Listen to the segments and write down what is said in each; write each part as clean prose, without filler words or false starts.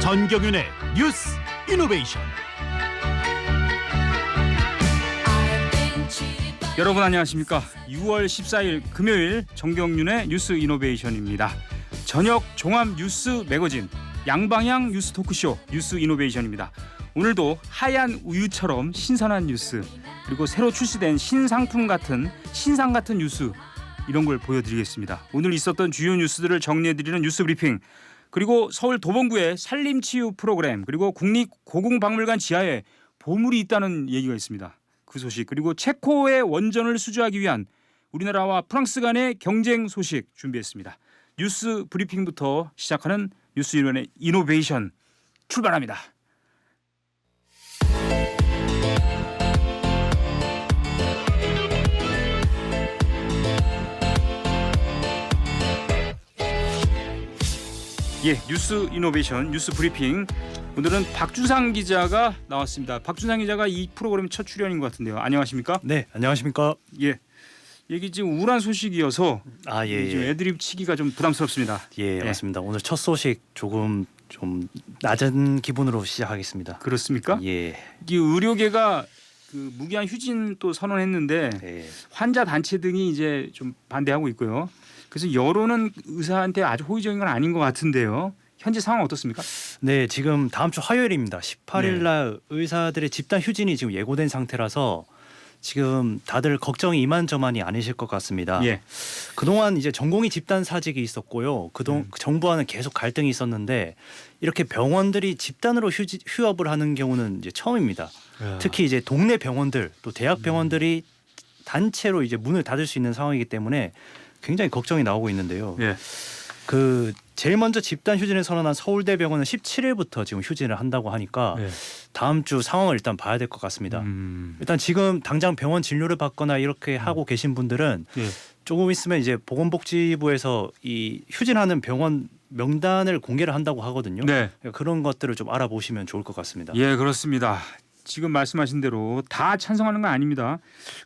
전경윤의 뉴스 이노베이션. 여러분 안녕하십니까? 6월 14일 금요일 정경윤의 뉴스 이노베이션입니다. 저녁 종합 뉴스 매거진 양방향 뉴스 토크쇼 뉴스 이노베이션입니다. 오늘도 하얀 우유처럼 신선한 뉴스, 그리고 새로 출시된 신상 같은 뉴스, 이런 걸 보여드리겠습니다. 오늘 있었던 주요 뉴스들을 정리해드리는 뉴스 브리핑, 그리고 서울 도봉구의 산림치유 프로그램, 그리고 국립고궁박물관 지하에 보물이 있다는 얘기가 있습니다. 그 소식, 그리고 체코의 원전을 수주하기 위한 우리나라와 프랑스 간의 경쟁 소식 준비했습니다. 뉴스 브리핑부터 시작하는 뉴스 일원의 이노베이션 출발합니다. 예, 뉴스 이노베이션 뉴스 브리핑. 오늘은 박주상 기자가 나왔습니다. 박주상 기자가 이 프로그램 첫 출연인 것 같은데요. 안녕하십니까? 네, 안녕하십니까? 예, 이게 지금 우울한 소식이어서 예. 애드립 치기가 좀 부담스럽습니다. 예, 맞습니다. 오늘 첫 소식 조금 좀 낮은 기분으로 시작하겠습니다. 그렇습니까? 예. 이 의료계가 그 무기한 휴진 또 선언했는데 환자 단체 등이 이제 좀 반대하고 있고요. 그래서 여론은 의사한테 아주 호의적인 건 아닌 것 같은데요. 현재 상황 어떻습니까? 네, 지금 다음 주 화요일입니다. 18일 날 의사들의 집단 휴진이 지금 예고된 상태라서 지금 다들 걱정이 이만저만이 아니실 것 같습니다. 예. 그동안 이제 전공의 집단 사직이 있었고요. 정부와는 계속 갈등이 있었는데 이렇게 병원들이 집단으로 휴업을 하는 경우는 이제 처음입니다. 특히 이제 동네 병원들 또 대학 병원들이 단체로 이제 문을 닫을 수 있는 상황이기 때문에 굉장히 걱정이 나오고 있는데요. 예. 그 제일 먼저 집단 휴진을 선언한 서울대병원은 17일부터 지금 휴진을 한다고 하니까 다음 주 상황을 일단 봐야 될 것 같습니다. 일단 지금 당장 병원 진료를 받거나 이렇게 하고 계신 분들은 조금 있으면 이제 보건복지부에서 이 휴진하는 병원 명단을 공개를 한다고 하거든요. 네. 그런 것들을 좀 알아보시면 좋을 것 같습니다. 예, 그렇습니다. 지금 말씀하신 대로 다 찬성하는 건 아닙니다.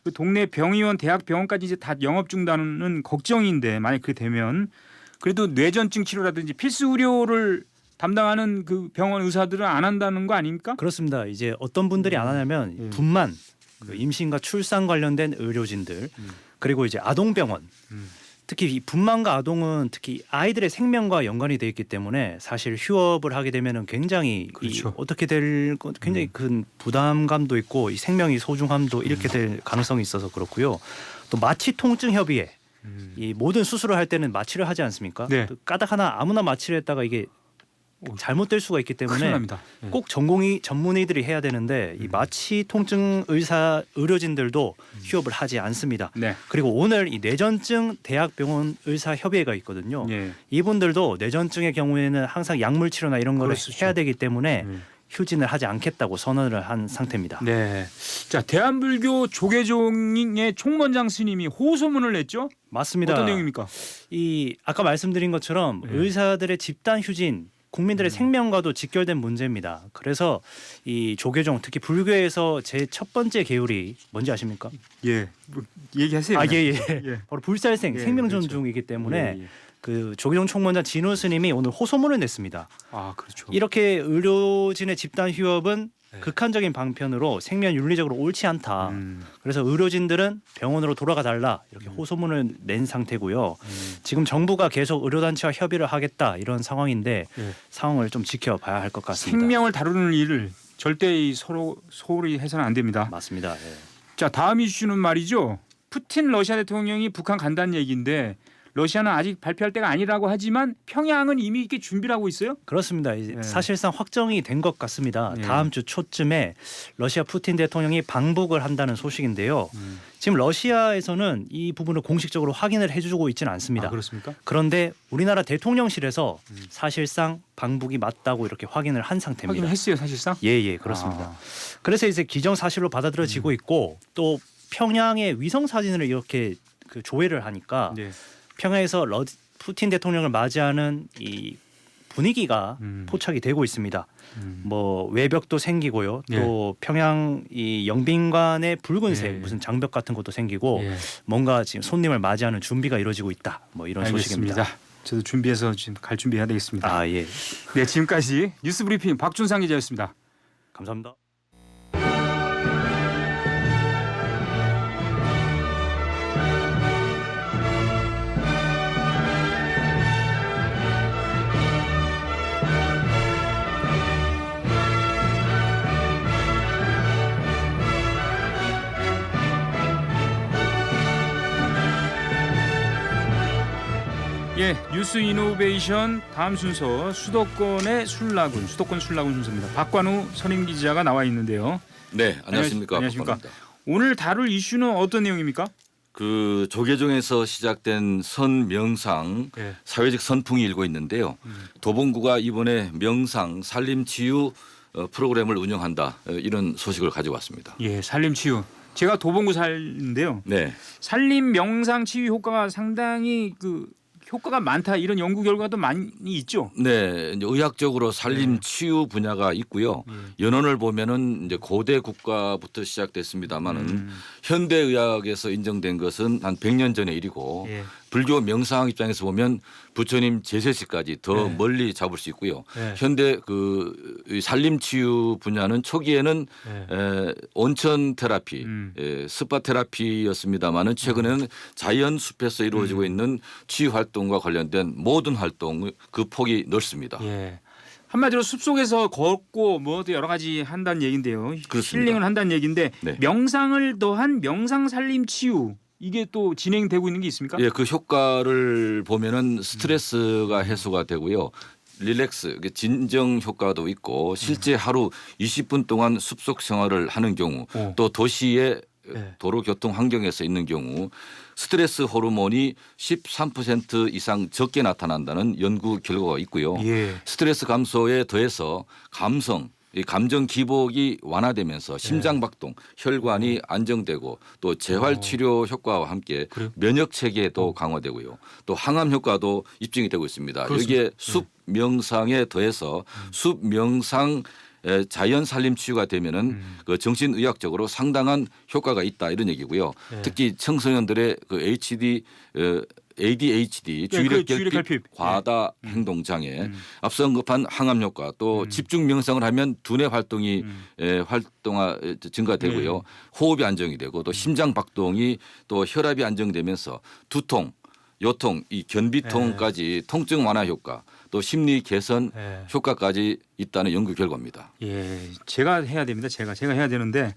그 동네 병의원, 대학 병원까지 이제 다 영업 중단은 걱정인데, 만약 그렇게 되면 그래도 뇌전증 치료라든지 필수 의료를 담당하는 그 병원 의사들은 안 한다는 거 아닙니까? 그렇습니다. 이제 어떤 분들이 안 하냐면 분만, 그 임신과 출산 관련된 의료진들, 그리고 이제 아동병원. 특히 이 분만과 아동은 특히 아이들의 생명과 연관이 돼 있기 때문에 사실 휴업을 하게 되면은 굉장히 어떻게 될 굉장히 큰 부담감도 있고 이 생명이 소중함도 이렇게 될 가능성이 있어서 그렇고요. 또 마취통증협의회, 이 모든 수술을 할 때는 마취를 하지 않습니까? 네. 또 까닭 하나 아무나 마취를 했다가 이게 잘못될 수가 있기 때문에 꼭 전문의들이 해야 되는데 이 마취 통증 의료진들도 휴업을 하지 않습니다. 네. 그리고 오늘 이 뇌전증 대학병원 의사협의회가 있거든요. 이분들도 뇌전증의 경우에는 항상 약물 치료나 이런 거를 해야 되기 때문에 휴진을 하지 않겠다고 선언을 한 상태입니다. 네. 자, 대한불교 조계종의 총원장 스님이 호소문을 냈죠? 맞습니다. 어떤 내용입니까? 이 아까 말씀드린 것처럼 의사들의 집단 휴진, 국민들의 생명과도 직결된 문제입니다. 그래서 이 조계종, 특히 불교에서 제 첫 번째 계율이 뭔지 아십니까? 예, 얘기하세요. 바로 불살생, 생명 존중이기 때문에 그 조계종 총무원장 진호 스님이 오늘 호소문을 냈습니다. 아, 그렇죠. 이렇게 의료진의 집단 휴업은 극한적인 방편으로 생명 윤리적으로 옳지 않다. 그래서 의료진들은 병원으로 돌아가 달라 이렇게 호소문을 낸 상태고요. 지금 정부가 계속 의료단체와 협의를 하겠다 이런 상황인데 상황을 좀 지켜봐야 할 것 같습니다. 생명을 다루는 일을 절대 서로 소홀히 해서는 안 됩니다. 맞습니다. 자, 다음 이슈는 말이죠. 푸틴 러시아 대통령이 북한 간다는 얘기인데 러시아는 아직 발표할 때가 아니라고 하지만 평양은 이미 이렇게 준비를 하고 있어요? 그렇습니다. 사실상 확정이 된 것 같습니다. 다음 주 초쯤에 러시아 푸틴 대통령이 방북을 한다는 소식인데요. 지금 러시아에서는 이 부분을 공식적으로 확인을 해주고 있지는 않습니다. 아, 그렇습니까? 그런데 우리나라 대통령실에서 사실상 방북이 맞다고 이렇게 확인을 한 상태입니다. 확인을 했어요, 사실상? 예, 그렇습니다. 그래서 이제 기정사실로 받아들여지고 있고 또 평양의 위성 사진을 이렇게 그 조회를 하니까 평양에서 푸틴 대통령을 맞이하는 이 분위기가 포착이 되고 있습니다. 뭐 외벽도 생기고요. 또 평양 이 영빈관의 붉은색 무슨 장벽 같은 것도 생기고 뭔가 지금 손님을 맞이하는 준비가 이루어지고 있다. 뭐 이런 알겠습니다. 소식입니다. 저도 준비해서 지금 갈 준비해야 되겠습니다. 아 예. 네, 지금까지 뉴스 브리핑 박준상 기자였습니다. 감사합니다. 예, 뉴스 이노베이션 다음 순서 수도권 술라군 순서입니다. 박관우 선임 기자가 나와 있는데요. 네, 안녕하십니까. 안녕하십니까. 박관우입니다. 오늘 다룰 이슈는 어떤 내용입니까? 그 조계종에서 시작된 선명상 예. 사회적 선풍이 일고 있는데요. 도봉구가 이번에 명상 산림치유 프로그램을 운영한다 이런 소식을 가져왔습니다. 예, 산림치유. 제가 도봉구 살는데요. 네, 산림 명상 치유 효과가 상당히 효과가 많다 이런 연구 결과도 많이 있죠. 네, 이제 의학적으로 산림치유 분야가 있고요. 연원을 보면은 이제 고대 국가부터 시작됐습니다만은 현대 의학에서 인정된 것은 한 100년 전의 일이고 예. 불교 명상 입장에서 보면 부처님 제세시까지 더 네. 멀리 잡을 수 있고요. 네. 현대 이 산림치유 분야는 초기에는 네. 온천 테라피, 스파 테라피였습니다마는 최근에는 자연 숲에서 이루어지고 있는 치유 활동과 관련된 모든 활동 그 폭이 넓습니다. 예. 한마디로 숲속에서 걷고 뭐 여러 가지 한다는 얘긴데요. 그렇습니다. 힐링을 한다는 얘긴데 네. 명상을 더한 명상 산림 치유 이게 또 진행되고 있는 게 있습니까? 예, 그 효과를 보면은 스트레스가 해소가 되고요. 릴렉스, 진정 효과도 있고 실제 하루 20분 동안 숲속 생활을 하는 경우 또 도시의 네. 도로 교통 환경에서 있는 경우 스트레스 호르몬이 13% 이상 적게 나타난다는 연구 결과가 있고요. 예. 스트레스 감소에 더해서 이 감정 기복이 완화되면서 심장 박동, 혈관이 안정되고 또 재활 치료 효과와 함께 그래요? 면역 체계도 강화되고요. 또 항암 효과도 입증이 되고 있습니다. 그렇습니다. 여기에 숲 명상에 더해서 숲 명상 자연 산림 치유가 되면은 그 정신의학적으로 상당한 효과가 있다 이런 얘기고요. 네. 특히 청소년들의 그 ADHD 주의력 결핍 과다 행동 장애, 앞서 언급한 항암 효과, 또 집중 명상을 하면 두뇌 활동이 증가되고요. 호흡이 안정이 되고 또 심장 박동이 또 혈압이 안정되면서 두통, 요통, 이 견비통까지 통증 완화 효과, 또 심리 개선 네. 효과까지 있다는 연구 결과입니다. 예. 제가 해야 됩니다. 제가 해야 되는데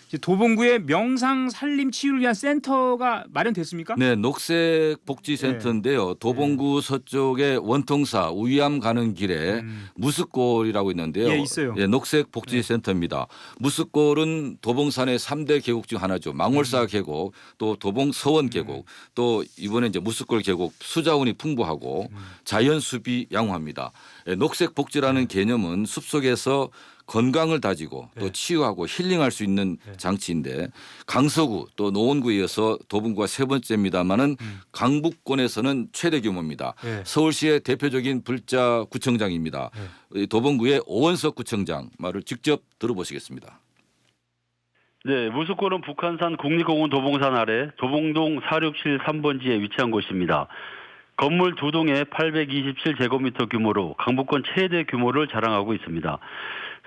이제 도봉구에 명상 산림 치유를 위한 센터가 마련됐습니까? 네, 녹색복지센터인데요. 도봉구 서쪽에 원통사 우이암 가는 길에 무스골이라고 있는데요. 예, 있어요. 예, 녹색복지센터입니다. 무스골은 도봉산의 3대 계곡 중 하나죠. 망월사 계곡, 또 도봉서원 계곡, 또 이번에 이제 무스골 계곡 수자원이 풍부하고 자연숲이 양호합니다. 예, 녹색복지라는 개념은 숲속에서 건강을 다지고 또 치유하고 힐링할 수 있는 장치인데 강서구 또 노원구에 이어서 도봉구가 세 번째입니다마는 강북권에서는 최대 규모입니다. 네. 서울시의 대표적인 불자구청장입니다. 도봉구의 오원석 구청장 말을 직접 들어보시겠습니다. 네, 무스골은 북한산 국립공원 도봉산 아래 도봉동 4673번지에 위치한 곳입니다. 건물 2동에 827제곱미터 규모로 강북권 최대 규모를 자랑하고 있습니다.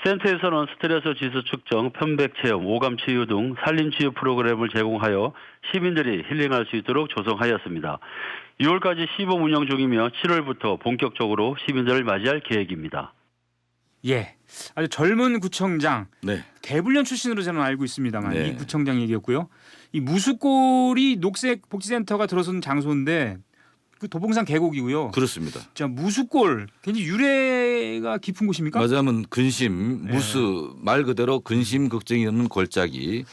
센터에서는 스트레스 지수 측정, 편백 체험, 오감 치유 등 산림 치유 프로그램을 제공하여 시민들이 힐링할 수 있도록 조성하였습니다. 6월까지 시범 운영 중이며 7월부터 본격적으로 시민들을 맞이할 계획입니다. 예. 아주 젊은 구청장. 네. 대불련 출신으로 저는 알고 있습니다만 네. 이 구청장 얘기였고요. 이 무수골이 녹색복지센터가 들어선 장소인데 그 도봉산 계곡이고요. 그렇습니다. 자, 무수골 굉장히 유래가 깊은 곳입니까? 맞아면 근심, 무수 말 그대로 근심 걱정이 없는 골짜기.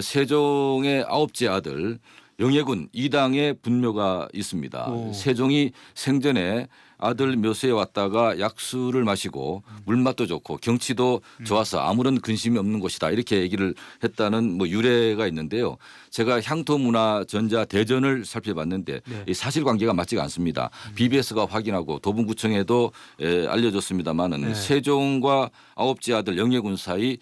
세종의 9째 아들 영예군 이당의 분묘가 있습니다. 오. 세종이 생전에 아들 묘소에 왔다가 약수를 마시고 물맛도 좋고 경치도 좋아서 아무런 근심이 없는 곳이다 이렇게 얘기를 했다는 유래가 있는데요. 제가 향토문화 전자 대전을 살펴봤는데 네. 이 사실관계가 맞지가 않습니다. BBS가 확인하고 도봉구청에도 알려줬습니다마는 네. 세종과 9째 아들 영예군 사이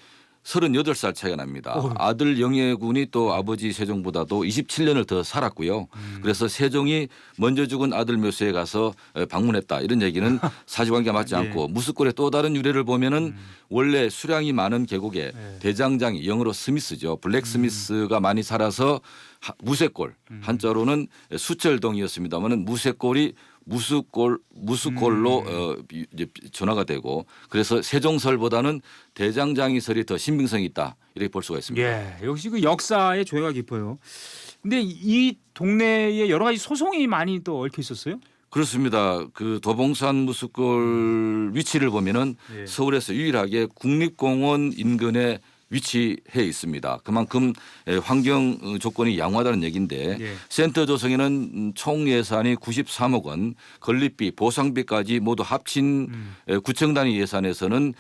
38살 차이가 납니다. 아들 영예군이 또 아버지 세종보다도 27년을 더 살았고요. 그래서 세종이 먼저 죽은 아들 묘소에 가서 방문했다 이런 얘기는 사실관계가 맞지 않고 무스골의 또 다른 유래를 보면은 원래 수량이 많은 계곡에 대장장이 영어로 스미스죠. 블랙 스미스가 많이 살아서 무쇠골 한자로는 수철동이었습니다만은 무쇠골이 무스골로 이제 전화가 되고 그래서 세종설보다는 대장장이설이 더 신빙성이 있다 이렇게 볼 수가 있습니다. 예, 역시 그 역사의 조예가 깊어요. 근데 이 동네에 여러 가지 소송이 많이 또 얽혀 있었어요? 그렇습니다. 그 도봉산 무스골 위치를 보면은 서울에서 유일하게 국립공원 인근에 위치해 있습니다. 그만큼 환경 조건이 양호하다는 얘기인데 센터 조성에는 총 예산이 93억 원, 건립비, 보상비까지 모두 합친 구청 단위 예산에서는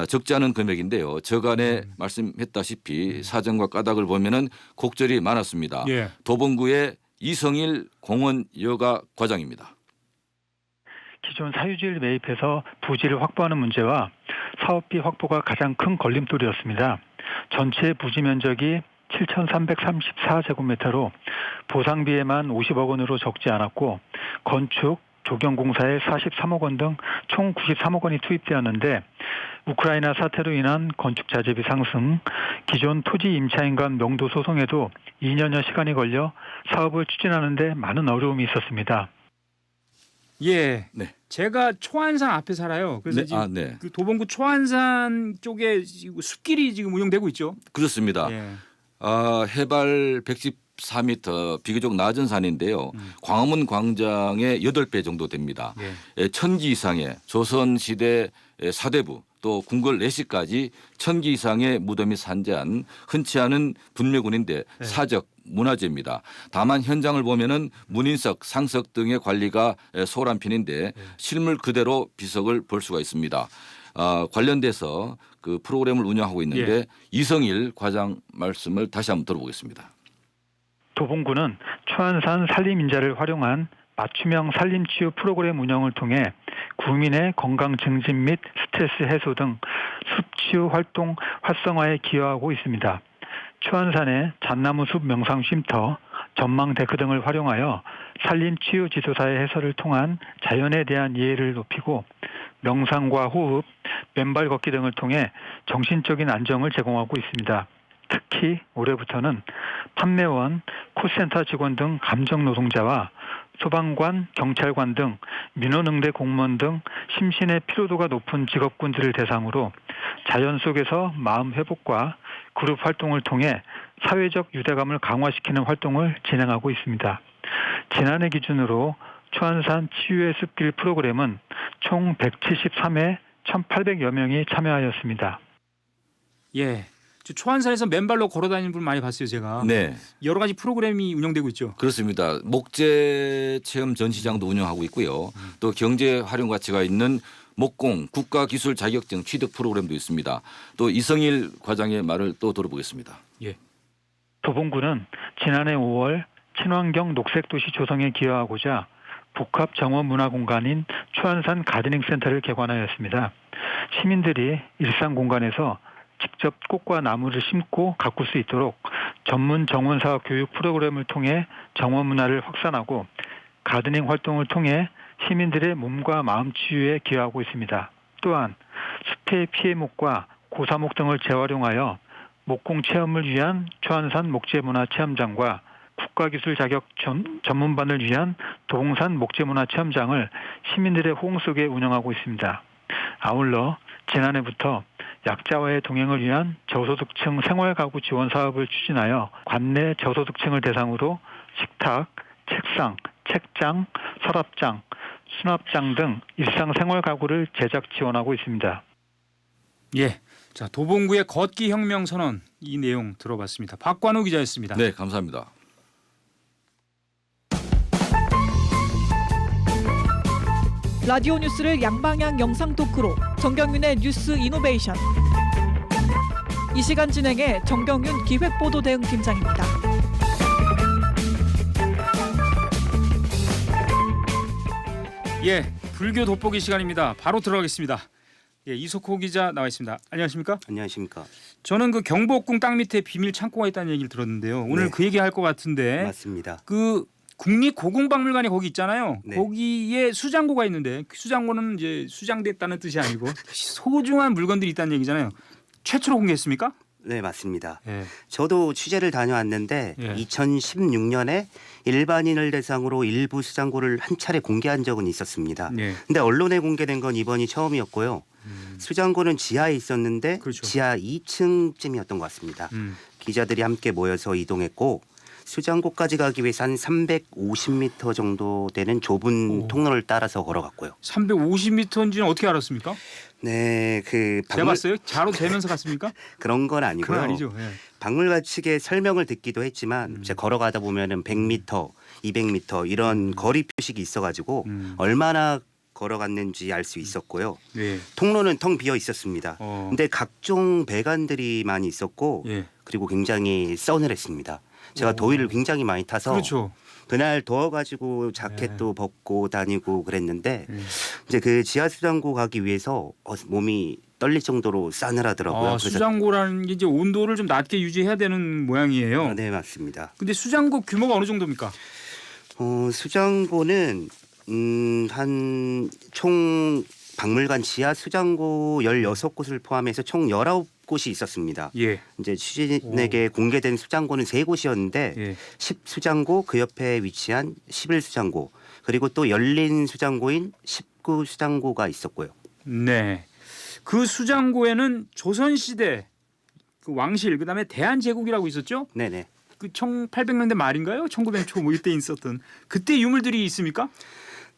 적지 않은 금액인데요. 저간에 말씀했다시피 사정과 까닭을 보면은 곡절이 많았습니다. 도봉구의 이성일 공원 여가 과장입니다. 기존 사유지를 매입해서 부지를 확보하는 문제와 사업비 확보가 가장 큰 걸림돌이었습니다. 전체 부지 면적이 7,334제곱미터로 보상비에만 50억 원으로 적지 않았고 건축, 조경공사에 43억 원 등 총 93억 원이 투입되었는데 우크라이나 사태로 인한 건축 자재비 상승, 기존 토지 임차인 간 명도 소송에도 2년여 시간이 걸려 사업을 추진하는 데 많은 어려움이 있었습니다. 예. 네. 제가 초안산 앞에 살아요. 그래서 지금 그 도봉구 초안산 쪽에 지금 숲길이 지금 운영되고 있죠. 그렇습니다. 해발 114m 비교적 낮은 산인데요. 광화문 광장의 8배 정도 됩니다. 1000기 이상의 조선시대 사대부 또 궁궐 내시까지 1000기 이상의 무덤이 산재한 흔치 않은 분묘군인데 사적 문화재입니다. 다만 현장을 보면은 문인석, 상석 등의 관리가 소홀한 편인데 실물 그대로 비석을 볼 수가 있습니다. 관련돼서 그 프로그램을 운영하고 있는데 이성일 과장 말씀을 다시 한번 들어보겠습니다. 도봉구는 초안산 산림인자를 활용한 맞춤형 산림치유 프로그램 운영을 통해 구민의 건강 증진 및 스트레스 해소 등 숲치유 활동 활성화에 기여하고 있습니다. 초안산의 잣나무 숲 명상 쉼터, 전망 데크 등을 활용하여 산림치유 지도사의 해설을 통한 자연에 대한 이해를 높이고 명상과 호흡, 맨발 걷기 등을 통해 정신적인 안정을 제공하고 있습니다. 특히 올해부터는 판매원, 콜센터 직원 등 감정 노동자와 소방관, 경찰관 등 민원응대 공무원 등 심신의 피로도가 높은 직업군들을 대상으로 자연 속에서 마음 회복과 그룹 활동을 통해 사회적 유대감을 강화시키는 활동을 진행하고 있습니다. 지난해 기준으로 초안산 치유의 숲길 프로그램은 총 173회 1,800여 명이 참여하였습니다. 예. 초안산에서 맨발로 걸어다니는 분 많이 봤어요, 제가. 네. 여러 가지 프로그램이 운영되고 있죠. 그렇습니다. 목재 체험 전시장도 운영하고 있고요. 또 경제 활용 가치가 있는 목공 국가기술 자격증 취득 프로그램도 있습니다. 또 이성일 과장의 말을 또 들어보겠습니다. 예. 도봉구는 지난해 5월 친환경 녹색도시 조성에 기여하고자 복합 정원 문화 공간인 초안산 가드닝 센터를 개관하였습니다. 시민들이 일상 공간에서 직접 꽃과 나무를 심고 가꿀 수 있도록 전문 정원사 교육 프로그램을 통해 정원 문화를 확산하고 가드닝 활동을 통해 시민들의 몸과 마음 치유에 기여하고 있습니다. 또한 숲의 피해목과 고사목 등을 재활용하여 목공 체험을 위한 초안산 목재문화 체험장과 국가기술 자격 전문반을 위한 도봉산 목재문화 체험장을 시민들의 호응 속에 운영하고 있습니다. 아울러 지난해부터 약자와의 동행을 위한 저소득층 생활가구 지원 사업을 추진하여 관내 저소득층을 대상으로 식탁, 책상, 책장, 서랍장, 수납장 등 일상 생활 가구를 제작 지원하고 있습니다. 예. 자, 도봉구의 걷기 혁명 선언 이 내용 들어봤습니다. 박관우 기자였습니다. 네, 감사합니다. 라디오 뉴스를 양방향 영상 토크로 정경윤의 뉴스 이노베이션. 이 시간 진행의 정경윤 기획보도 대응 팀장입니다. 예, 불교 돋보기 시간입니다. 바로 들어가겠습니다. 예, 이석호 기자 나와 있습니다. 안녕하십니까? 안녕하십니까. 저는 그 경복궁 땅 밑에 비밀 창고가 있다는 얘기를 들었는데요. 오늘 네. 그 얘기 할 것 같은데 맞습니다. 그 국립고궁박물관이 거기 있잖아요. 네. 거기에 수장고가 있는데 그 수장고는 이제 수장됐다는 뜻이 아니고 소중한 물건들이 있다는 얘기잖아요. 최초로 공개했습니까? 네, 맞습니다. 예. 저도 취재를 다녀왔는데 예. 2016년에 일반인을 대상으로 일부 수장고를 한 차례 공개한 적은 있었습니다. 예. 근데 언론에 공개된 건 이번이 처음이었고요. 수장고는 지하에 있었는데 그렇죠. 지하 2층쯤이었던 것 같습니다. 기자들이 함께 모여서 이동했고 수장고까지 가기 위해서 한 350m 정도 되는 좁은 통로를 따라서 걸어갔고요. 350m인지는 어떻게 알았습니까? 네, 그 재봤어요? 자로 재면서 갔습니까? 그런 건 아니고요. 그건 아니죠. 예. 박물관 측의 설명을 듣기도 했지만 제가 걸어가다 보면은 100m, 200m 이런 거리 표식이 있어가지고 얼마나 걸어갔는지 알 수 있었고요. 예. 통로는 텅 비어 있었습니다. 근데 각종 배관들이 많이 있었고 예. 그리고 굉장히 서늘했습니다. 제가 더위를 굉장히 많이 타서 그렇죠. 그날 더워가지고 자켓도 벗고 다니고 그랬는데 이제 그 지하 수장고 가기 위해서 몸이 떨릴 정도로 싸늘하더라고요. 아, 수장고라는 게 이제 온도를 좀 낮게 유지해야 되는 모양이에요. 네, 맞습니다. 근데 수장고 규모가 어느 정도입니까? 수장고는 한 총 박물관 지하 수장고 16곳을 포함해서 총 19곳이 있었습니다. 예. 이제 취재진에게 공개된 수장고는 3곳이었는데 예. 10수장고 그 옆에 위치한 11수장고 그리고 또 열린 수장고인 19수장고가 있었고요. 네. 그 수장고에는 조선시대 그 왕실 그다음에 대한제국이라고 있었죠? 네네. 그 1800년대 말인가요? 1900년 초 뭐 이때 있었던 그때 유물들이 있습니까?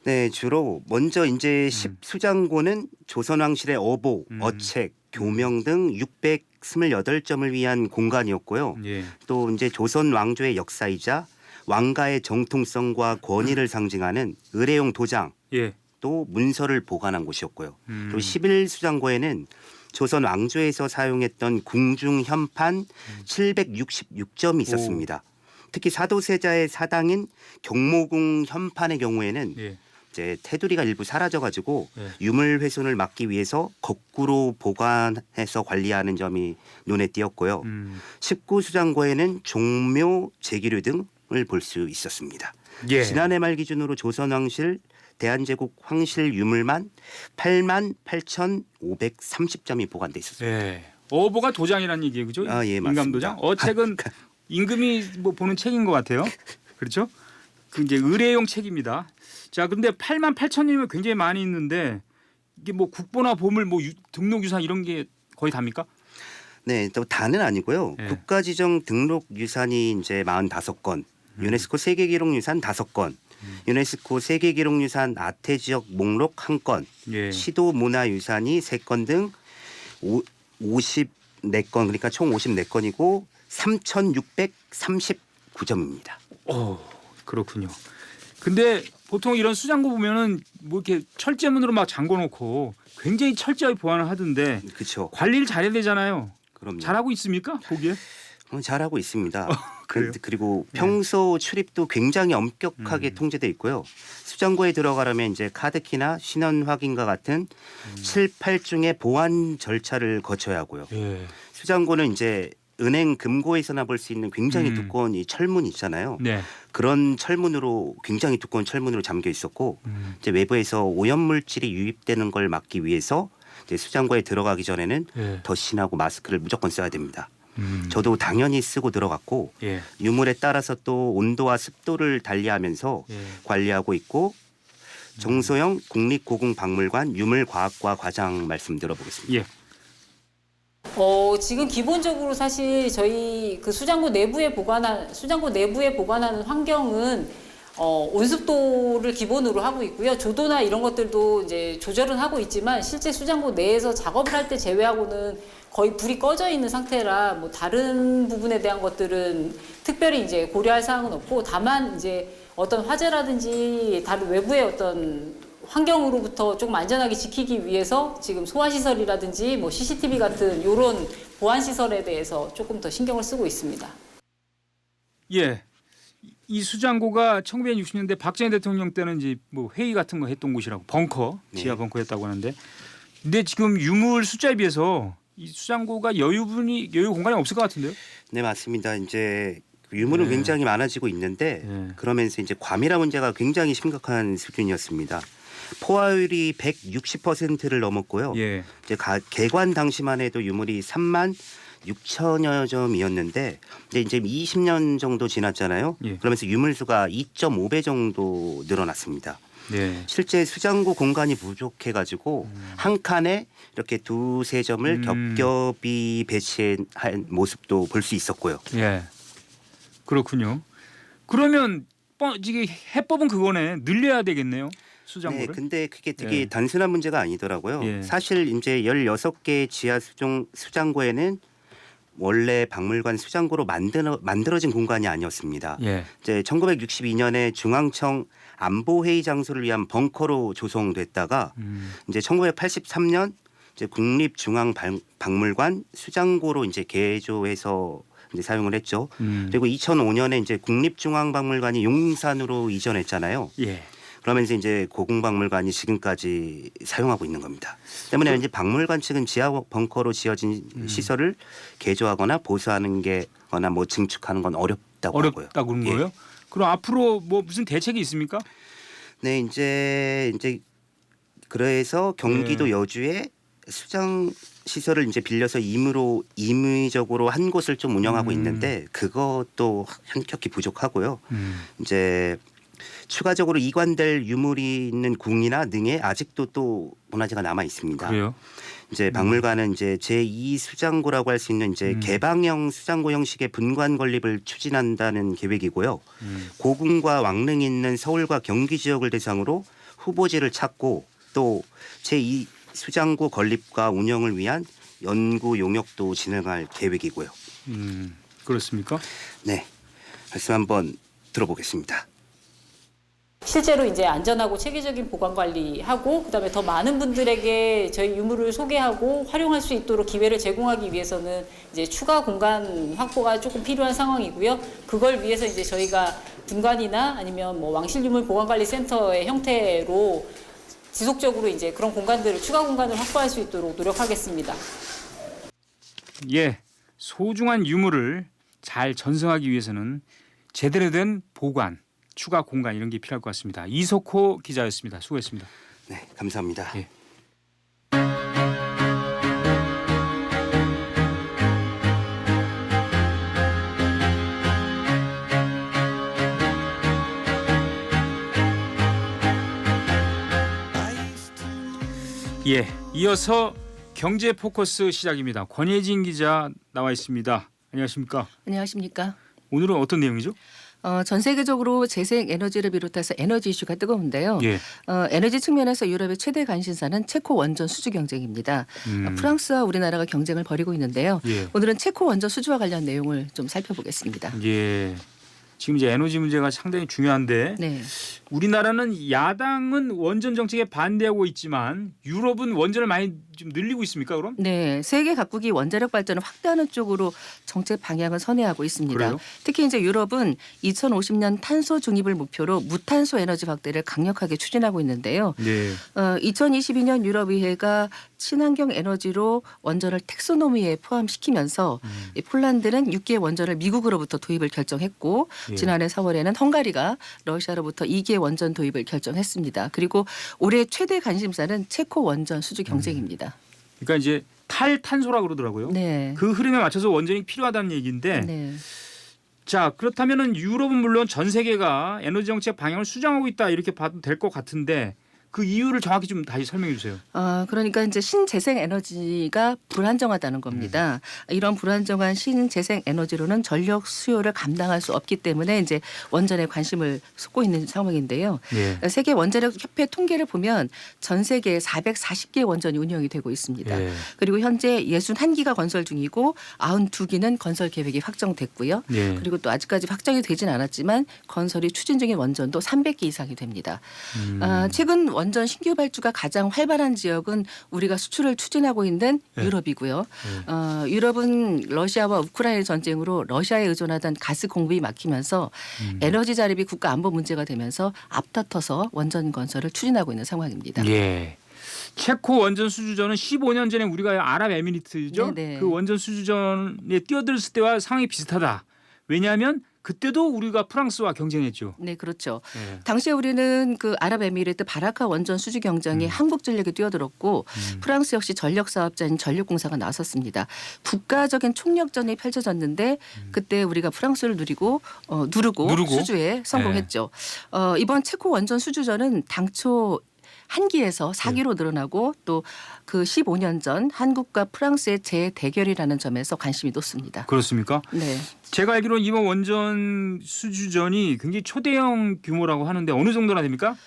네, 주로 먼저 이제 10수장고는 조선왕실의 어보, 어책, 교명 등 628점을 위한 공간이었고요. 예. 또 이제 조선 왕조의 역사이자 왕가의 정통성과 권위를 상징하는 의례용 도장, 예. 또 문서를 보관한 곳이었고요. 그리고 11수장고에는 조선 왕조에서 사용했던 궁중 현판 766점이 있었습니다. 특히 사도세자의 사당인 경모궁 현판의 경우에는 예. 이제 테두리가 일부 사라져가지고 예. 유물 훼손을 막기 위해서 거꾸로 보관해서 관리하는 점이 눈에 띄었고요. 19수장고에는 종묘, 제기류 등을 볼 수 있었습니다. 예. 지난해 말 기준으로 조선왕실 대한제국 황실 유물만 88,530점이 보관돼 있었습니다. 예. 어보가 도장이라는 얘기예요, 그죠? 아, 예, 임금 맞습니다. 도장. 어책은 임금이 뭐 보는 책인 것 같아요. 그렇죠? 그 이제 의례용 책입니다. 자, 근데 88,000이면 굉장히 많이 있는데 이게 뭐 국보나 보물, 뭐 등록유산 이런 게 거의 답니까? 네, 또 다는 아니고요. 예. 국가지정 등록 유산이 이제 45건, 유네스코 세계기록유산 5건, 유네스코 세계기록유산 아태지역 목록 1건, 예. 시도문화유산이 3건 등 54건, 그러니까 총 54건이고 3,639점입니다. 오, 그렇군요. 근데 보통 이런 수장고 보면은 뭐 이렇게 철제문으로 막 잠궈놓고 굉장히 철저히 보관을 하던데 그렇죠. 관리를 잘해야 되잖아요. 그럼요. 잘하고 있습니까? 보기에? 잘하고 있습니다. 그래요? 그리고 평소 출입도 굉장히 엄격하게 통제돼 있고요. 수장고에 들어가려면 이제 카드키나 신원 확인과 같은 7, 8중의 보안 절차를 거쳐야 하고요. 예. 수장고는 이제 은행 금고에서나 볼 수 있는 굉장히 두꺼운 이 철문 있잖아요. 네. 그런 철문으로 굉장히 두꺼운 철문으로 잠겨 있었고 이제 외부에서 오염 물질이 유입되는 걸 막기 위해서 이제 수장고에 들어가기 전에는 예. 덧신하고 마스크를 무조건 써야 됩니다. 저도 당연히 쓰고 들어갔고 예. 유물에 따라서 또 온도와 습도를 달리하면서 예. 관리하고 있고 정소영 국립고궁박물관 유물과학과 과장 말씀 들어보겠습니다. 예. 지금 기본적으로 사실 저희 그 수장고 내부에 보관하는 환경은 온습도를 기본으로 하고 있고요. 조도나 이런 것들도 이제 조절은 하고 있지만 실제 수장고 내에서 작업을 할 때 제외하고는 거의 불이 꺼져 있는 상태라 뭐 다른 부분에 대한 것들은 특별히 이제 고려할 사항은 없고 다만 이제 어떤 화재라든지 다른 외부의 어떤 환경으로부터 조금 안전하게 지키기 위해서 지금 소화시설이라든지 뭐 CCTV 같은 이런 보안시설에 대해서 조금 더 신경을 쓰고 있습니다. 예. 이 수장고가 1960년대 박정희 대통령 때는 이제 뭐 회의 같은 거 했던 곳이라고 벙커, 지하 벙커였다고 하는데 근데 지금 유물 숫자에 비해서 이 수장고가 여유 공간이 없을 것 같은데요? 네, 맞습니다. 이제 유물은 네. 굉장히 많아지고 있는데 네. 그러면서 이제 과밀화 문제가 굉장히 심각한 수준이었습니다. 포화율이 160%를 넘었고요. 예. 이제 개관 당시만 해도 유물이 3만 6천여 점이었는데 이제 20년 정도 지났잖아요. 예. 그러면서 유물 수가 2.5배 정도 늘어났습니다. 네. 실제 수장고 공간이 부족해가지고 한 칸에 이렇게 2-3점을 겹겹이 배치한 모습도 볼 수 있었고요. 예. 그렇군요. 그러면 이게 해법은 그거네. 늘려야 되겠네요. 수장고를. 네, 근데 그게 되게 예. 단순한 문제가 아니더라고요. 예. 사실 이제 16개 지하 수장고에는 원래 박물관 수장고로 만들어진 공간이 아니었습니다. 예. 이제 1962년에 중앙청 안보회의 장소를 위한 벙커로 조성됐다가 이제 1983년 이제 국립중앙박물관 수장고로 이제 개조해서 이제 사용을 했죠. 그리고 2005년에 이제 국립중앙박물관이 용산으로 이전했잖아요. 예. 그러면서 이제 고궁박물관이 지금까지 사용하고 있는 겁니다. 때문에 이제 박물관 측은 지하 벙커로 지어진 시설을 개조하거나 보수하는 게거나 뭐 증축하는 건 어렵다고 하고요. 어렵다고 그런 예. 거예요? 그럼 앞으로 뭐 무슨 대책이 있습니까? 네, 이제 그래서 경기도 네. 여주에 수장 시설을 이제 빌려서 임의적으로 한 곳을 좀 운영하고 있는데 그것도 현격히 부족하고요. 이제 추가적으로 이관될 유물이 있는 궁이나 능에 아직도 또 문화재가 남아 있습니다. 그래요? 이제 박물관은 이제 제2 수장고라고 할 수 있는 이제 개방형 수장고 형식의 분관 건립을 추진한다는 계획이고요. 고궁과 왕릉이 있는 서울과 경기 지역을 대상으로 후보지를 찾고 또 제2 수장고 건립과 운영을 위한 연구 용역도 진행할 계획이고요. 그렇습니까? 네, 말씀 한번 들어보겠습니다. 실제로 이제 안전하고 체계적인 보관 관리하고 그다음에 더 많은 분들에게 저희 유물을 소개하고 활용할 수 있도록 기회를 제공하기 위해서는 이제 추가 공간 확보가 조금 필요한 상황이고요. 그걸 위해서 이제 저희가 분관이나 아니면 뭐 왕실유물보관관리센터의 형태로 지속적으로 이제 그런 공간들을 추가 공간을 확보할 수 있도록 노력하겠습니다. 예. 소중한 유물을 잘 전승하기 위해서는 제대로 된 보관, 추가 공간 이런 게 필요할 것 같습니다. 이석호 기자였습니다. 수고했습니다. 네, 감사합니다. 예. 예, 이어서 경제 포커스 시작입니다. 권혜진 기자 나와 있습니다. 안녕하십니까? 안녕하십니까? 오늘은 어떤 내용이죠? 전 세계적으로 재생 에너지를 비롯해서 에너지 이슈가 뜨거운데요. 예. 에너지 측면에서 유럽의 최대 관심사는 체코 원전 수주 경쟁입니다. 프랑스와 우리나라가 경쟁을 벌이고 있는데요. 예. 오늘은 체코 원전 수주와 관련 내용을 좀 살펴보겠습니다. 예. 지금 이제 에너지 문제가 상당히 중요한데 네. 우리나라는 야당은 원전 정책에 반대하고 있지만 유럽은 원전을 많이 좀 늘리고 있습니까? 그럼? 네, 세계 각국이 원자력 발전을 확대하는 쪽으로 정책 방향을 선회하고 있습니다. 그래요? 특히 이제 유럽은 2050년 탄소 중립을 목표로 무탄소 에너지 확대를 강력하게 추진하고 있는데요. 네. 2022년 유럽의회가 친환경 에너지로 원전을 텍소노미에 포함시키면서 이 폴란드는 6개 원전을 미국으로부터 도입을 결정했고 예. 지난해 4월에는 헝가리가 러시아로부터 2개 원전 도입을 결정했습니다. 그리고 올해 최대 관심사는 체코 원전 수주 경쟁입니다. 그러니까 이제 탈탄소라고 그러더라고요. 네. 그 흐름에 맞춰서 원전이 필요하다는 얘기인데 네. 자 그렇다면은 유럽은 물론 전 세계가 에너지 정책 방향을 수정하고 있다 이렇게 봐도 될 것 같은데 그 이유를 정확히 좀 다시 설명해 주세요. 그러니까 이제 신재생 에너지가 불안정하다는 겁니다. 이런 불안정한 신재생 에너지로는 전력 수요를 감당할 수 없기 때문에 이제 원전에 관심을 쏟고 있는 상황인데요. 예. 세계 원자력 협회 통계를 보면 전 세계에 440개 원전이 운영이 되고 있습니다. 예. 그리고 현재 61기가 건설 중이고 92기는 건설 계획이 확정됐고요. 예. 그리고 또 아직까지 확정이 되진 않았지만 건설이 추진 중인 원전도 300개 이상이 됩니다. 최근 원전 신규 발주가 가장 활발한 지역은 우리가 수출을 추진하고 있는 유럽이고요. 유럽은 러시아와 우크라이나 전쟁으로 러시아에 의존하던 가스 공급이 막히면서 에너지 자립이 국가 안보 문제가 되면서 앞다퉈서 원전 건설을 추진하고 있는 상황입니다. 예. 체코 원전 수주전은 15년 전에 우리가 아랍에미리트죠. 네네. 그 원전 수주전에 뛰어들었을 때와 상황이 비슷하다. 왜냐하면 그때도 우리가 프랑스와 경쟁했죠. 네, 그렇죠. 네. 당시에 우리는 그 아랍에미리트 바라카 원전 수주 경쟁에 한국전력이 뛰어들었고 프랑스 역시 전력 사업자인 전력공사가 나섰습니다. 국가적인 총력전이 펼쳐졌는데 그때 우리가 프랑스를 누르고 수주에 성공했죠. 이번 체코 원전 수주전은 당초 한 기에서 4기로 늘어나고 또 그 15년 전 한국과 프랑스의 재대결이라는 점에서 관심이 높습니다. 그렇습니까? 네. 제가 알기로는 이번 원전 수주전이 굉장히 초대형 규모라고 하는데 어느 정도나 됩니까?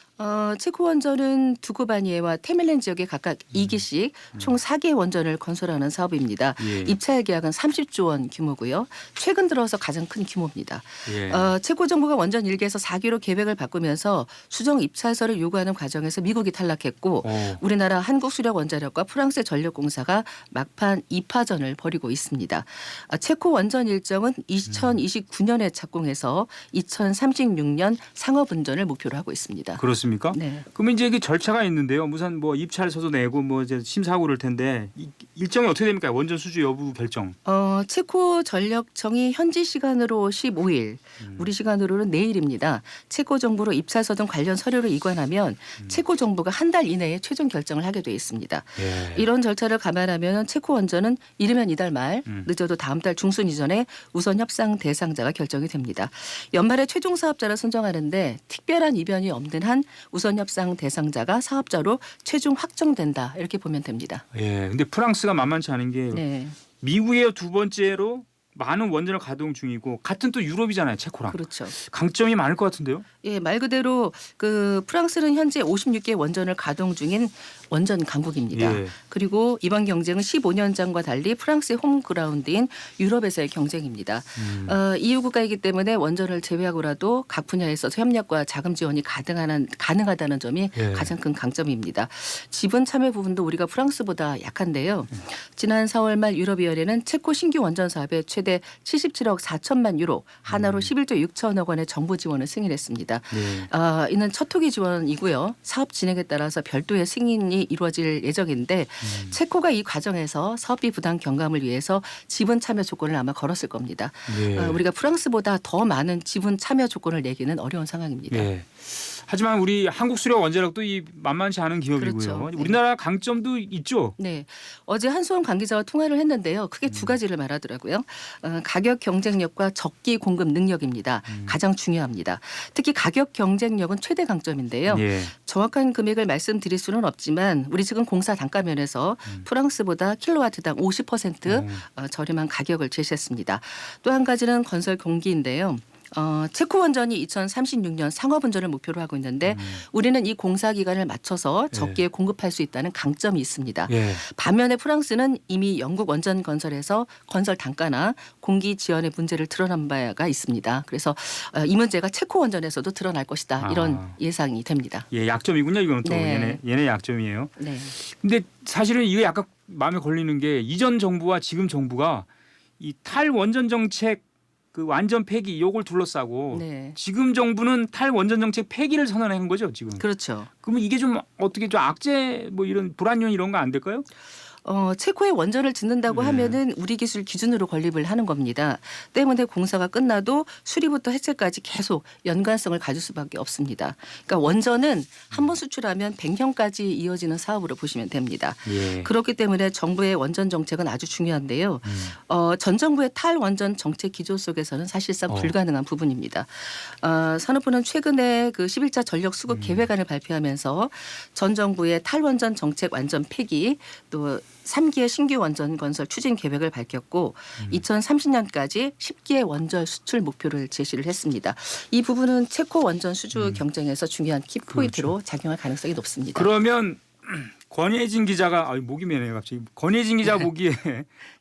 체코 원전은 두고바니에와 테멜렌 지역에 각각 2기씩 총 4개의 원전을 건설하는 사업입니다. 예. 입찰 계약은 30조 원 규모고요. 최근 들어서 가장 큰 규모입니다. 예. 체코 정부가 원전 1기에서 4기로 계획을 바꾸면서 수정 입찰서를 요구하는 과정에서 미국이 탈락했고 우리나라 한국수력원자력과 프랑스의 전력공사가 막판 2파전을 벌이고 있습니다. 체코 원전 일정은 2029년에 착공해서 2036년 상업운전을 목표로 하고 있습니다. 그렇습니까? 네. 그러면 이제 이게 절차가 있는데요. 우선 뭐 입찰서도 내고 뭐 이제 심사하고 그럴 텐데 일정이 어떻게 됩니까? 원전 수주 여부 결정. 체코 전력청이 현지 시간으로 15일, 우리 시간으로는 내일입니다. 체코 정부로 입찰서 등 관련 서류를 이관하면 체코 정부가 한 달 이내에 최종 결정을 하게 돼 있습니다. 예. 이런 절차를 감안하면 체코 원전은 이르면 이달 말, 늦어도 다음 달 중순 이전에 우선 협상 대상자가 결정이 됩니다. 연말에 최종 사업자를 선정하는데 특별한 이변이 없는 한 우선 협상 대상자가 사업자로 최종 확정된다 이렇게 보면 됩니다. 예. 근데 프랑스가 만만치 않은 게 네, 미국의 두 번째로 많은 원전을 가동 중이고 같은 또 유럽이잖아요, 체코랑. 그렇죠. 강점이 많을 것 같은데요. 예, 말 그대로 그 프랑스는 현재 56개 원전을 가동 중인 원전 강국입니다. 예. 그리고 이번 경쟁은 15년 전과 달리 프랑스의 홈그라운드인 유럽에서의 경쟁입니다. EU 국가이기 때문에 원전을 제외하고라도 각 분야에서 협력과 자금 지원이 가능하다는 점이 예. 가장 큰 강점입니다. 지분 참여 부분도 우리가 프랑스보다 약한데요. 지난 4월 말 유럽위원회는 체코 신규 원전 사업에 최대 77억 4천만 유로, 하나로 11조 6천억 원의 정부 지원을 승인했습니다. 네. 이는 첫 호기 지원이고요. 사업 진행에 따라서 별도의 승인이 이루어질 예정인데 체코가 이 과정에서 사업비 부담 경감을 위해서 지분 참여 조건을 아마 걸었을 겁니다. 예. 우리가 프랑스보다 더 많은 지분 참여 조건을 내기는 어려운 상황입니다. 예. 하지만 우리 한국수력원자력도 이 만만치 않은 기업이고요. 그렇죠. 네. 우리나라 강점도 있죠. 네, 어제 한수원 관계자와 통화를 했는데요. 크게 두 가지를 말하더라고요. 가격 경쟁력과 적기 공급 능력입니다. 가장 중요합니다. 특히 가격 경쟁력은 최대 강점인데요. 예. 정확한 금액을 말씀드릴 수는 없지만 우리 지금 공사 단가 면에서 프랑스보다 킬로와트당 50% 저렴한 가격을 제시했습니다. 또 한 가지는 건설 공기인데요. 체코 원전이 2036년 상업운전을 목표로 하고 있는데 우리는 이 공사 기간을 맞춰서 적기에 공급할 수 있다는 강점이 있습니다. 예. 반면에 프랑스는 이미 영국 원전 건설에서 건설 단가나 공기 지연의 문제를 드러난 바가 있습니다. 그래서 이 문제가 체코 원전에서도 드러날 것이다. 이런 예상이 됩니다. 예, 약점이군요. 이건 또 네. 얘네 약점이에요. 네. 근데 사실은 이거 약간 마음에 걸리는 게 이전 정부와 지금 정부가 이 탈원전 정책 그 완전 폐기 요걸 둘러싸고 네. 지금 정부는 탈원전 정책 폐기를 선언한 거죠, 지금. 그렇죠. 그러면 이게 좀 어떻게 좀 악재 뭐 이런 불안요인 이런 거 안 될까요? 체코의 원전을 짓는다고 네. 하면은 우리 기술 기준으로 건립을 하는 겁니다. 때문에 공사가 끝나도 수리부터 해체까지 계속 연관성을 가질 수밖에 없습니다. 그러니까 원전은 한 번 수출하면 100년까지 이어지는 사업으로 보시면 됩니다. 예. 그렇기 때문에 정부의 원전 정책은 아주 중요한데요. 전 정부의 탈원전 정책 기조 속에서는 사실상 불가능한 부분입니다. 산업부는 최근에 그 11차 전력 수급 계획안을 발표하면서 전 정부의 탈원전 정책 완전 폐기 또 3기의 신규 원전 건설 추진 계획을 밝혔고 2030년까지 10기의 원전 수출 목표를 제시를 했습니다. 이 부분은 체코 원전 수주 경쟁에서 중요한 키포인트로 작용할 가능성이 높습니다. 그러면 권혜진 기자가 목이 메네요 갑자기. 권혜진 기자 보기에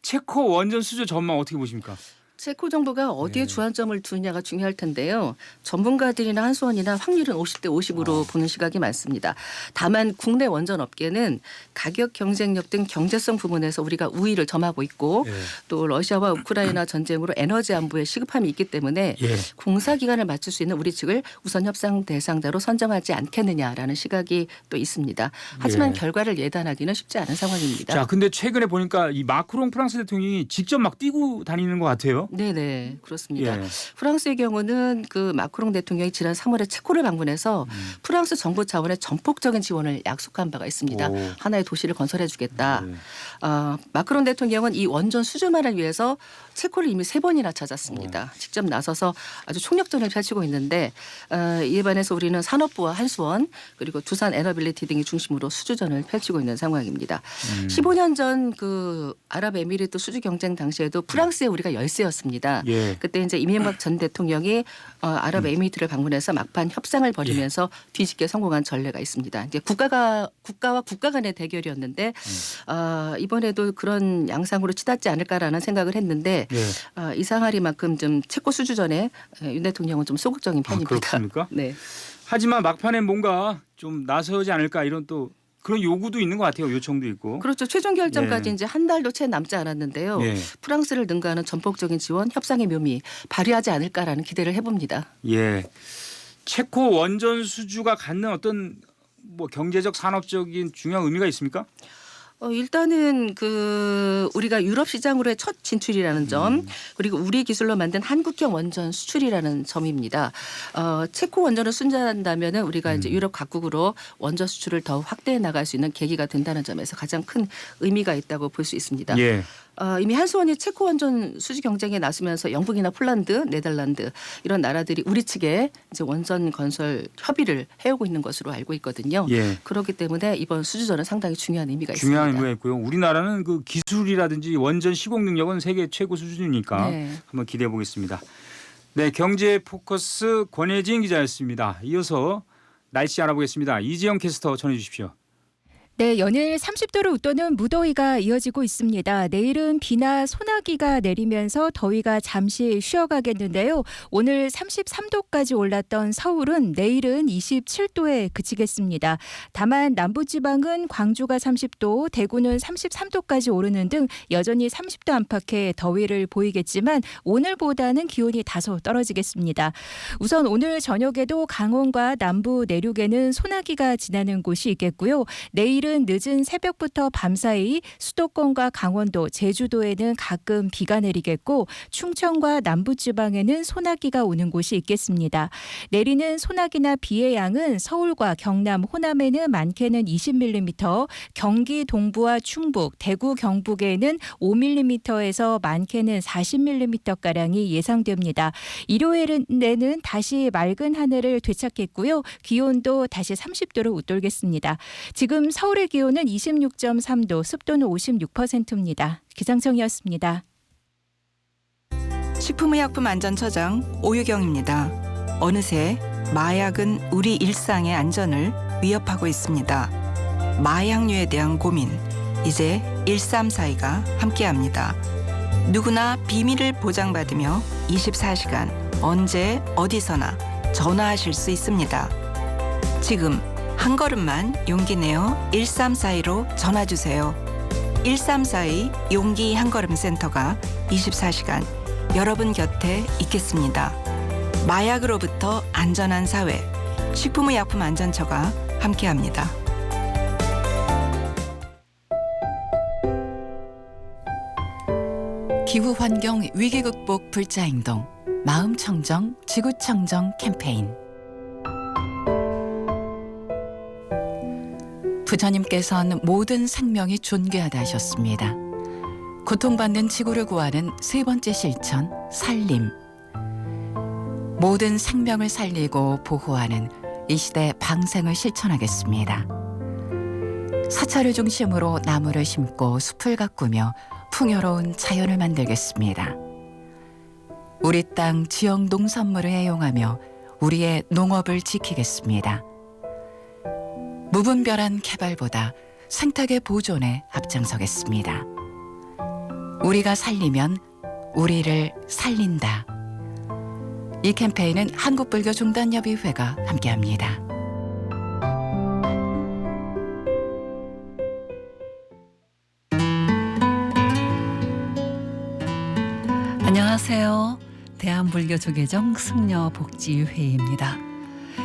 체코 원전 수주 전망 어떻게 보십니까? 체코 정부가 어디에 네. 주안점을 두느냐가 중요할 텐데요. 전문가들이나 한수원이나 확률은 50대 50으로 보는 시각이 많습니다. 다만 국내 원전 업계는 가격 경쟁력 등 경제성 부분에서 우리가 우위를 점하고 있고 예. 또 러시아와 우크라이나 전쟁으로 에너지 안보에 시급함이 있기 때문에 예. 공사 기간을 맞출 수 있는 우리 측을 우선 협상 대상자로 선정하지 않겠느냐라는 시각이 또 있습니다. 하지만 예. 결과를 예단하기는 쉽지 않은 상황입니다. 자, 근데 최근에 보니까 이 마크롱 프랑스 대통령이 직접 막 뛰고 다니는 것 같아요. 네네 그렇습니다. 예. 프랑스의 경우는 그 마크롱 대통령이 지난 3월에 체코를 방문해서 프랑스 정부 차원의 전폭적인 지원을 약속한 바가 있습니다. 오. 하나의 도시를 건설해주겠다. 네. 마크롱 대통령은 이 원전 수주만을 위해서 체코를 이미 3번이나 찾았습니다. 직접 나서서 아주 총력전을 펼치고 있는데 이에 반해서 우리는 산업부와 한수원 그리고 두산 에너빌리티 등이 중심으로 수주전을 펼치고 있는 상황입니다. 15년 전 그 아랍에미리트 수주 경쟁 당시에도 프랑스에 우리가 열세였습니다. 예. 그때 이제 이명박 전 대통령이 아랍에미리트를 방문해서 막판 협상을 벌이면서 뒤집게 성공한 전례가 있습니다. 이제 국가와 국가 간의 대결이었는데 이번에도 그런 양상으로 치닫지 않을까라는 생각을 했는데 예. 이상하리만큼 좀 체코 수주전에 윤 대통령은 좀 소극적인 편입니다. 그렇습니까? 네. 하지만 막판에 뭔가 좀 나서지 않을까 이런 또 그런 요구도 있는 것 같아요. 요청도 있고. 그렇죠. 최종 결정까지 예. 이제 한 달도 채 남지 않았는데요. 예. 프랑스를 능가하는 전폭적인 지원, 협상의 묘미 발휘하지 않을까라는 기대를 해봅니다. 예. 체코 원전 수주가 갖는 어떤 뭐 경제적 산업적인 중요한 의미가 있습니까? 일단은 우리가 유럽 시장으로의 첫 진출이라는 점 그리고 우리 기술로 만든 한국형 원전 수출이라는 점입니다. 체코 원전을 순자한다면 우리가 이제 유럽 각국으로 원전 수출을 더 확대해 나갈 수 있는 계기가 된다는 점에서 가장 큰 의미가 있다고 볼 수 있습니다. 예. 이미 한수원이 체코 원전 수주 경쟁에 나서면서 영국이나 폴란드, 네덜란드 이런 나라들이 우리 측에 이제 원전 건설 협의를 해오고 있는 것으로 알고 있거든요. 예. 그렇기 때문에 이번 수주전은 상당히 중요한 의미가 중요한 있습니다. 의미가 있고요. 우리나라는 그 기술이라든지 원전 시공 능력은 세계 최고 수준이니까 네. 한번 기대해 보겠습니다. 네, 경제 포커스 권혜진 기자였습니다. 이어서 날씨 알아보겠습니다. 이지영 캐스터 전해 주십시오. 네, 연일 30도를 웃도는 무더위가 이어지고 있습니다. 내일은 비나 소나기가 내리면서 더위가 잠시 쉬어가겠는데요. 오늘 33도까지 올랐던 서울은 내일은 27도에 그치겠습니다. 다만 남부지방은 광주가 30도, 대구는 33도까지 오르는 등 여전히 30도 안팎의 더위를 보이겠지만 오늘보다는 기온이 다소 떨어지겠습니다. 우선 오늘 저녁에도 강원과 남부 내륙에는 소나기가 지나는 곳이 있겠고요. 내일은 늦은 새벽부터 밤사이 수도권과 강원도, 제주도에는 가끔 비가 내리겠고 충청과 남부지방에는 소나기가 오는 곳이 있겠습니다. 내리는 소나기나 비의 양은 서울과 경남, 호남에는 많게는 20mm, 경기 동부와 충북, 대구, 경북에는 5mm에서 많게는 40mm가량이 예상됩니다. 일요일에는 다시 맑은 하늘을 되찾겠고요. 기온도 다시 30도를 웃돌겠습니다. 지금 서울의 기온은 26.3도, 습도는 56%입니다. 기상청이었습니다. 식품의약품안전처장 오유경입니다. 어느새 마약은 우리 일상의 안전을 위협하고 있습니다. 마약류에 대한 고민, 이제 1342가 함께합니다. 누구나 비밀을 보장받으며 24시간 언제 어디서나 전화하실 수 있습니다. 지금 한 걸음만 용기 내어 1342로 전화주세요. 1342 용기 한 걸음 센터가 24시간 여러분 곁에 있겠습니다. 마약으로부터 안전한 사회, 식품의약품안전처가 함께합니다. 기후환경 위기극복 불자행동 마음청정 지구청정 캠페인 부처님께서는 모든 생명이 존귀하다 하셨습니다. 고통받는 지구를 구하는 세 번째 실천, 살림. 모든 생명을 살리고 보호하는 이 시대 방생을 실천하겠습니다. 사찰을 중심으로 나무를 심고 숲을 가꾸며 풍요로운 자연을 만들겠습니다. 우리 땅 지역 농산물을 애용하며 우리의 농업을 지키겠습니다. 무분별한 개발보다 생태계 보존에 앞장서겠습니다. 우리가 살리면 우리를 살린다. 이 캠페인은 한국불교종단협의회가 함께합니다. 안녕하세요. 대한불교조계종 승려복지회의입니다.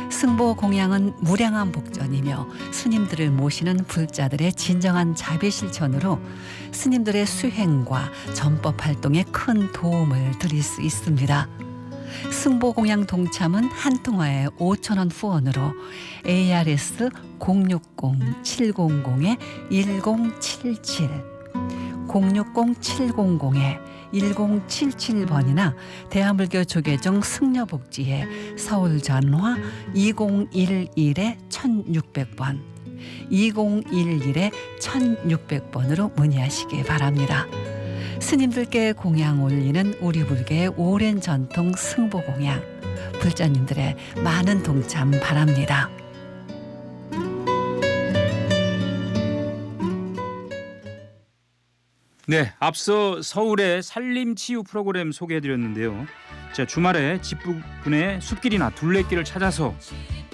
승보 공양은 무량한 복전이며 스님들을 모시는 불자들의 진정한 자비 실천으로 스님들의 수행과 전법 활동에 큰 도움을 드릴 수 있습니다. 승보 공양 동참은 한 통화에 5,000원 후원으로 ARS 060-700-1077 060-700-1077번이나 대한불교 조계종 승려복지회 서울전화 2011-1600번 2011-1600번으로 문의하시기 바랍니다. 스님들께 공양 올리는 우리 불교의 오랜 전통 승보 공양, 불자님들의 많은 동참 바랍니다. 네, 앞서 서울의 산림치유 프로그램 소개해드렸는데요. 자, 주말에 집 부근의 숲길이나 둘레길을 찾아서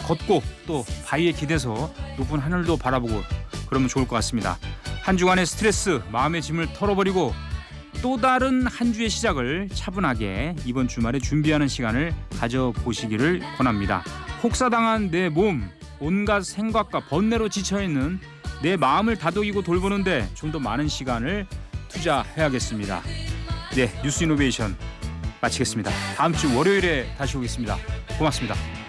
걷고 또 바위에 기대서 높은 하늘도 바라보고 그러면 좋을 것 같습니다. 한 주간의 스트레스, 마음의 짐을 털어버리고 또 다른 한 주의 시작을 차분하게 이번 주말에 준비하는 시간을 가져보시기를 권합니다. 혹사당한 내 몸, 온갖 생각과 번뇌로 지쳐있는 내 마음을 다독이고 돌보는데 좀 더 많은 시간을 투자해야겠습니다. 네, 뉴스 이노베이션 마치겠습니다. 다음 주 월요일에 다시 오겠습니다. 고맙습니다.